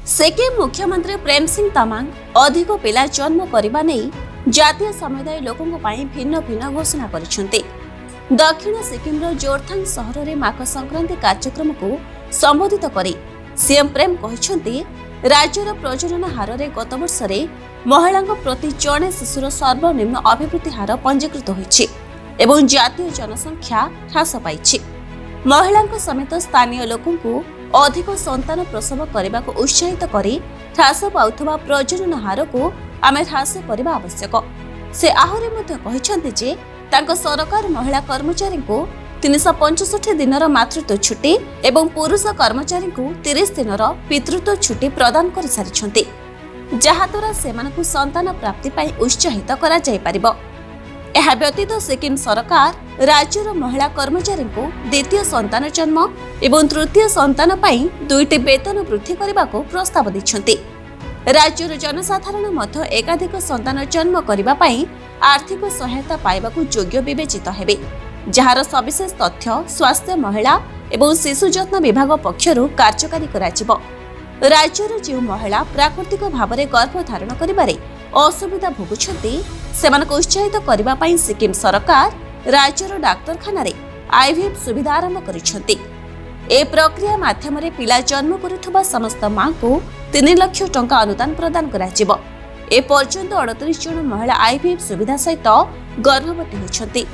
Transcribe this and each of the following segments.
सिक्किम मुख्यमंत्री प्रेम सिंह तमाङ अधिक पिला जन्म करने नहीं जातीय समुदाय लोकों भिन्न भिन्न घोषणा करिसेंते। दक्षिण सिक्किम जोरथांग सहर में माघ संक्रांति कार्यक्रम को संबोधित करी सीएम प्रेम कहिसेंते राज्यर प्रजनन हार में गत वर्ष महिला प्रति जड़े शिशुर सर्वनिम्न अभिवृद्धि हार पंजीकृत होइछि एवं जातीय जनसंख्या ह्रास पाइछि। महिला समेत स्थानीय लोकों अधिक संतान प्रसव करने को उत्साहित करी ह्रास पाउथबा प्रजनन हार को आमे ह्रास करबा आवश्यक। से आहुरी मध्ये कहिसेंते जे तांको सरकार महिला कर्मचारी को 365 दिनर मातृत्व छुट्टी एवं पुरुष कर्मचारी को 30 दिनर पितृत्व छुट्टी प्रदान कर सारिछंती, जहा द्वारा सेमानकु संतान प्राप्ति पाई उत्साहित करा जाय परिबो। एहा व्यतीत सिक्किम सरकार राज्यर महिला कर्मचारी को द्वितीय संतान जन्म एवं तृतीय संतान पाई 2टी वेतन वृद्धि करने को प्रस्ताव दैछंती। राज्यर जनसाधारण मध्य एकाधिक संतान जन्म करने पाई आर्थिक सहायता पाइबाकु योग्य विवेचित हेबे, जहार सविशेष तथ्य स्वास्थ्य महिला एवं शिशु जत्न विभाग पक्षरु कार्यकारी कराजिबो। राज्यर जो महिला प्राकृतिक भाव में गर्भधारण करिबारे असुविधा भोगुछंती सेमानक उत्साहित करबा पई सिक्किम सरकार राज्यर डाक्तरखाना रे आईवीएफ सुविधा आरंभ करिछंती। ए प्रक्रिया माध्यम रे पिला जन्म करुथबा समस्त मां को 3 लाख टंका अनुदान प्रदान कराजिबो। ए पर्यंत 38 जन महिला आईवीएफ सुविधा सहित गर्भवती होइछंती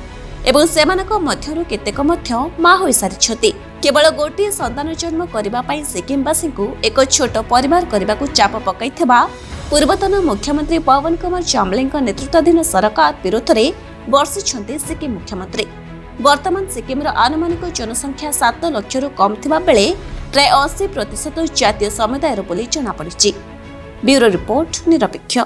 एवं सेमानक मध्यरु केतेक मध्य मां होई सारिछंती। केवल गोटे संतान जन्म करबा पई सिक्किमवासी को एक छोट परिवार करबा को चाप पकाइथबा पूर्वतन मुख्यमंत्री पवन कुमार चामलिंग नेतृत्वाधीन सरकार विरोध में बर्षिछंती सिक्किम मुख्यमंत्री। वर्तमान सिक्किम आनुमानिक जनसंख्या 7 लाख कम थिबा बेले प्राय 80% जातीय समुदायर बोली जनापड़ी। ब्यूरो रिपोर्ट निरपेक्ष।